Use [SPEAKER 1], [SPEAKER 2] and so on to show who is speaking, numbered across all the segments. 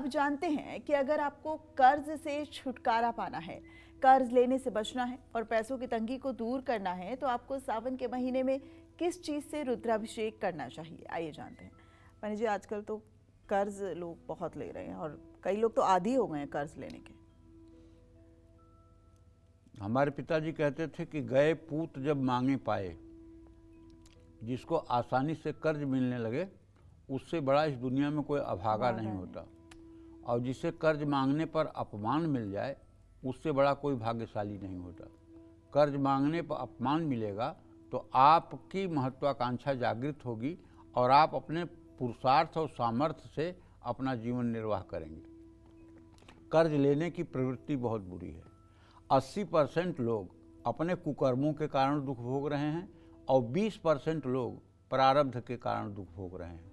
[SPEAKER 1] अब जानते हैं कि अगर आपको कर्ज से छुटकारा पाना है, कर्ज लेने से बचना है और पैसों की तंगी को दूर करना है तो आपको सावन के महीने में किस चीज से रुद्राभिषेक करना चाहिए, आइए जानते हैं। पंडित जी, आजकल तो कर्ज लोग बहुत ले रहे हैं और कई लोग तो आदी हो गए हैं कर्ज लेने के।
[SPEAKER 2] हमारे पिताजी कहते थे कि गए पूत जब मांगे पाए। जिसको आसानी से कर्ज मिलने लगे उससे बड़ा इस दुनिया में कोई अभागा नहीं होता, और जिसे कर्ज मांगने पर अपमान मिल जाए उससे बड़ा कोई भाग्यशाली नहीं होता। कर्ज मांगने पर अपमान मिलेगा तो आपकी महत्वाकांक्षा जागृत होगी और आप अपने पुरुषार्थ और सामर्थ्य से अपना जीवन निर्वाह करेंगे। कर्ज लेने की प्रवृत्ति बहुत बुरी है। 80% लोग अपने कुकर्मों के कारण दुख भोग रहे हैं और 20% लोग प्रारब्ध के कारण दुख भोग रहे हैं।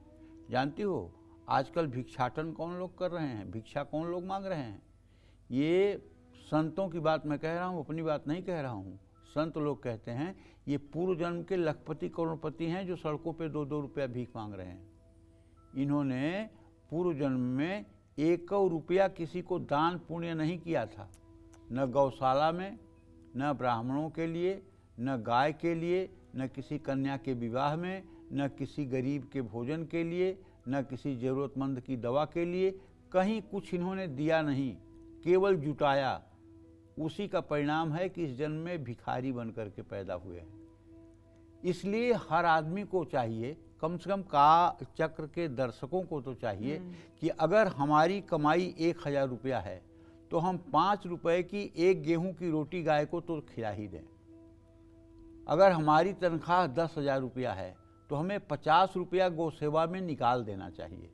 [SPEAKER 2] जानती हो आजकल भिक्षाटन कौन लोग कर रहे हैं, भिक्षा कौन लोग मांग रहे हैं? ये संतों की बात मैं कह रहा हूँ, अपनी बात नहीं कह रहा हूँ। संत लोग कहते हैं ये पूर्व जन्म के लखपति करोड़पति हैं जो सड़कों पे 2-2 रुपया भीख मांग रहे हैं। इन्होंने पूर्व जन्म में 1 रुपया किसी को दान पुण्य नहीं किया था, न गौशाला में, न ब्राह्मणों के लिए, न गाय के लिए, न किसी कन्या के विवाह में, न किसी गरीब के भोजन के लिए, न किसी ज़रूरतमंद की दवा के लिए। कहीं कुछ इन्होंने दिया नहीं, केवल जुटाया। उसी का परिणाम है कि इस जन्म में भिखारी बनकर के पैदा हुए हैं। इसलिए हर आदमी को चाहिए, कम से कम का चक्र के दर्शकों को तो चाहिए कि अगर हमारी कमाई 1000 रुपया है तो हम 5 रुपए की 1 गेहूं की रोटी गाय को तो खिला ही दें। अगर हमारी तनख्वाह 10,000 रुपया है तो हमें 50 रुपया गौ सेवा में निकाल देना चाहिए।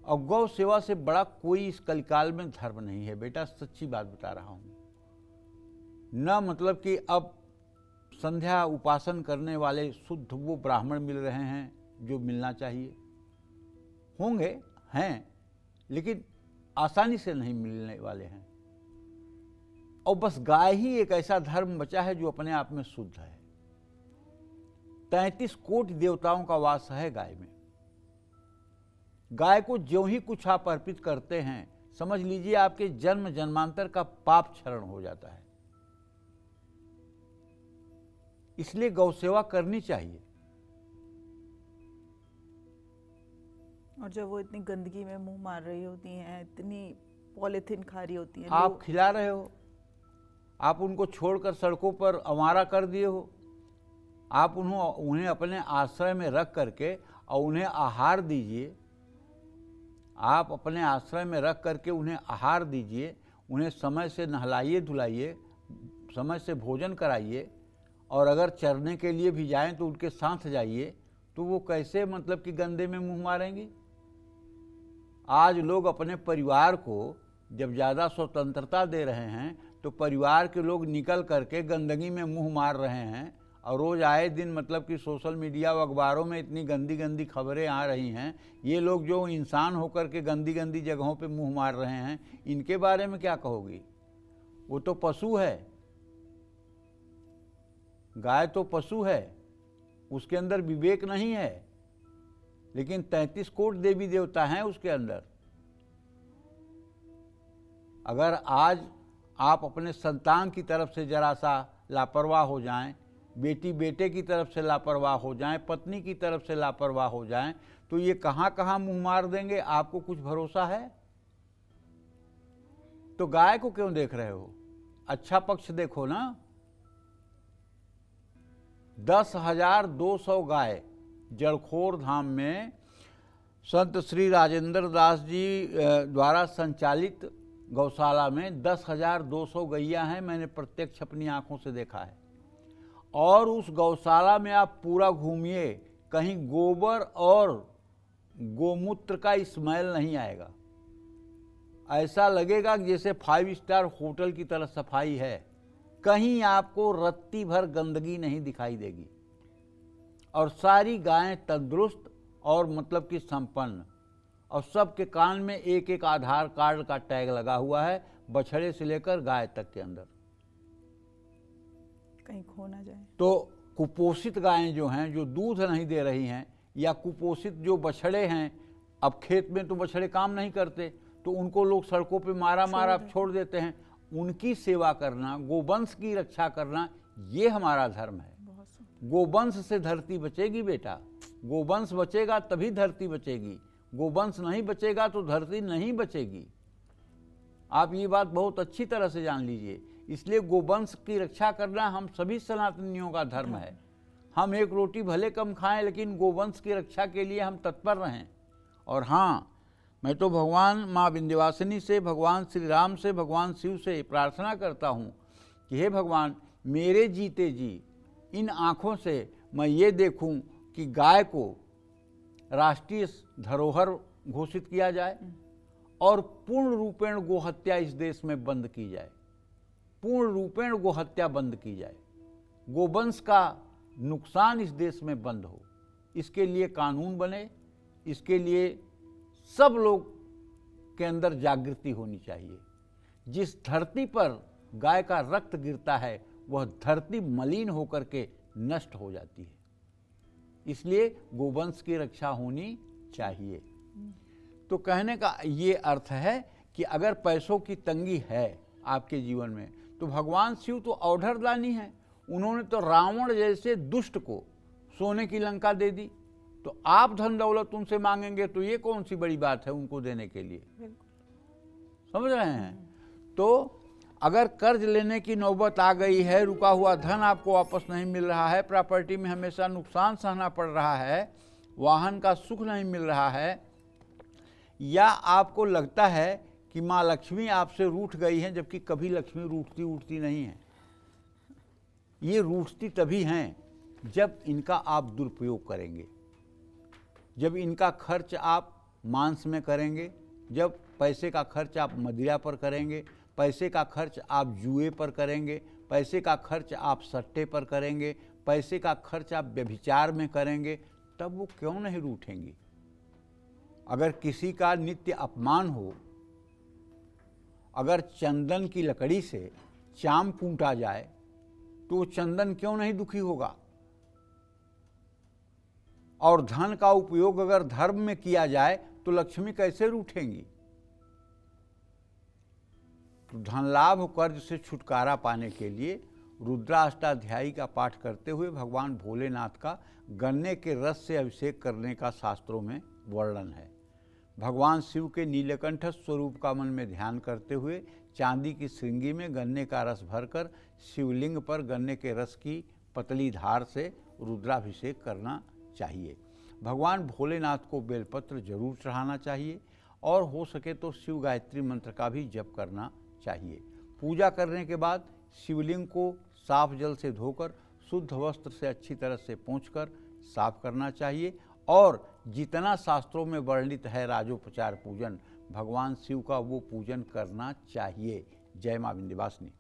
[SPEAKER 2] और गौ सेवा से बड़ा कोई इस कलिकाल में धर्म नहीं है बेटा, सच्ची बात बता रहा हूँ। न मतलब कि अब संध्या उपासन करने वाले शुद्ध वो ब्राह्मण मिल रहे हैं जो मिलना चाहिए, होंगे हैं, लेकिन आसानी से नहीं मिलने वाले हैं। और बस गाय ही एक ऐसा धर्म बचा है जो अपने आप में शुद्ध है। 33 कोटि देवताओं का वास है गाय में। गाय को ज्यों ही कुछ आप अर्पित करते हैं, समझ लीजिए आपके जन्म जन्मांतर का पाप क्षरण हो जाता है। इसलिए गौ सेवा करनी चाहिए।
[SPEAKER 1] और जब वो इतनी गंदगी में मुंह मार रही होती हैं, इतनी पॉलिथीन खा रही होती हैं,
[SPEAKER 2] आप खिला रहे हो, आप उनको छोड़कर सड़कों पर आवारा कर दिए हो। आप उन्हें अपने आश्रय में रख करके और उन्हें आहार दीजिए। आप अपने आश्रय में रख करके उन्हें आहार दीजिए, उन्हें समय से नहलाइए धुलाइए, समय से भोजन कराइए, और अगर चरने के लिए भी जाएं तो उनके साथ जाइए। तो वो कैसे मतलब कि गंदे में मुंह मारेंगी? आज लोग अपने परिवार को जब ज़्यादा स्वतंत्रता दे रहे हैं तो परिवार के लोग निकल करके गंदगी में मुंह मार रहे हैं। और रोज़ आए दिन मतलब कि सोशल मीडिया व अखबारों में इतनी गंदी गंदी खबरें आ रही हैं। ये लोग जो इंसान होकर के गंदी गंदी जगहों पे मुंह मार रहे हैं, इनके बारे में क्या कहोगी? वो तो पशु है, गाय तो पशु है, उसके अंदर विवेक नहीं है। लेकिन 33 कोटि देवी देवता हैं उसके अंदर। अगर आज आप अपने संतान की तरफ से जरा सा लापरवाह हो जाएं, बेटी बेटे की तरफ से लापरवाह हो जाएं, पत्नी की तरफ से लापरवाह हो जाएं, तो ये कहां कहां मुंह मार देंगे, आपको कुछ भरोसा है? तो गाय को क्यों देख रहे हो? अच्छा पक्ष देखो ना। 10,200 गाय जड़खोर धाम में संत श्री राजेंद्र दास जी द्वारा संचालित गौशाला में 10,200 गैया हैं। मैंने प्रत्यक्ष अपनी आंखों से देखा है। और उस गौशाला में आप पूरा घूमिए, कहीं गोबर और गोमूत्र का स्मेल नहीं आएगा। ऐसा लगेगा जैसे 5 स्टार होटल की तरह सफाई है। कहीं आपको रत्ती भर गंदगी नहीं दिखाई देगी। और सारी गायें तंदुरुस्त और मतलब कि संपन्न, और सबके कान में एक एक आधार कार्ड का टैग लगा हुआ है, बछड़े से लेकर गाय तक के अंदर,
[SPEAKER 1] कहीं खो ना जाए।
[SPEAKER 2] तो कुपोषित गायें जो हैं, जो दूध नहीं दे रही हैं, या कुपोषित जो बछड़े हैं अब खेत में तो बछड़े काम नहीं करते, तो उनको लोग सड़कों पे मारा मारा छोड़ देते हैं। उनकी सेवा करना, गोवंश की रक्षा करना, ये हमारा धर्म है। गोवंश से धरती बचेगी बेटा, गोवंश बचेगा तभी धरती बचेगी, गोवंश नहीं बचेगा तो धरती नहीं बचेगी। आप ये बात बहुत अच्छी तरह से जान लीजिए। इसलिए गोवंश की रक्षा करना हम सभी सनातनियों का धर्म है। हम एक रोटी भले कम खाएं, लेकिन गोवंश की रक्षा के लिए हम तत्पर रहें। और हाँ, मैं तो भगवान माँ विंध्यवासिनी से, भगवान श्री राम से, भगवान शिव से प्रार्थना करता हूँ कि हे भगवान, मेरे जीते जी इन आँखों से मैं ये देखूँ कि गाय को राष्ट्रीय धरोहर घोषित किया जाए और पूर्ण रूपेण गोहत्या इस देश में बंद की जाए, पूर्ण रूपेण गोहत्या बंद की जाए, गोवंश का नुकसान इस देश में बंद हो। इसके लिए कानून बने, इसके लिए सब लोग के अंदर जागृति होनी चाहिए। जिस धरती पर गाय का रक्त गिरता है वह धरती मलिन होकर के नष्ट हो जाती है। इसलिए गोवंश की रक्षा होनी चाहिए। तो कहने का ये अर्थ है कि अगर पैसों की तंगी है आपके जीवन में, तो भगवान शिव तो औढ़रदानी है। उन्होंने तो रावण जैसे दुष्ट को सोने की लंका दे दी, तो आप धन दौलत उनसे मांगेंगे तो ये कौन सी बड़ी बात है उनको देने के लिए? समझ रहे हैं? तो अगर कर्ज लेने की नौबत आ गई है, रुका हुआ धन आपको वापस नहीं मिल रहा है, प्रॉपर्टी में हमेशा नुकसान सहना पड़ रहा है, वाहन का सुख नहीं मिल रहा है, या आपको लगता है कि माँ लक्ष्मी आपसे रूठ गई हैं, जबकि कभी लक्ष्मी रूठती उठती नहीं है। ये रूठती तभी हैं जब इनका आप दुरुपयोग करेंगे, जब इनका खर्च आप मांस में करेंगे, जब पैसे का खर्च आप मदिरा पर करेंगे, पैसे का खर्च आप जुए पर करेंगे, पैसे का खर्च आप सट्टे पर करेंगे, पैसे का खर्च आप व्यभिचार में करेंगे, तब वो क्यों नहीं रूठेंगी? अगर किसी का नित्य अपमान हो, अगर चंदन की लकड़ी से चाम कूटा जाए तो वो चंदन क्यों नहीं दुखी होगा? और धन का उपयोग अगर धर्म में किया जाए तो लक्ष्मी कैसे रूठेंगी? तो धन लाभ कर्ज से छुटकारा पाने के लिए रुद्राष्टाध्यायी का पाठ करते हुए भगवान भोलेनाथ का गन्ने के रस से अभिषेक करने का शास्त्रों में वर्णन है। भगवान शिव के नीलकंठ स्वरूप का मन में ध्यान करते हुए चांदी की श्रृंगी में गन्ने का रस भरकर शिवलिंग पर गन्ने के रस की पतली धार से रुद्राभिषेक करना चाहिए। भगवान भोलेनाथ को बेलपत्र जरूर चढ़ाना चाहिए और हो सके तो शिव गायत्री मंत्र का भी जप करना चाहिए। पूजा करने के बाद शिवलिंग को साफ जल से धोकर शुद्ध वस्त्र से अच्छी तरह से पोंछकर साफ करना चाहिए और जितना शास्त्रों में वर्णित है राजोपचार पूजन, भगवान शिव का वो पूजन करना चाहिए। जय मां विंध्यवासिनी।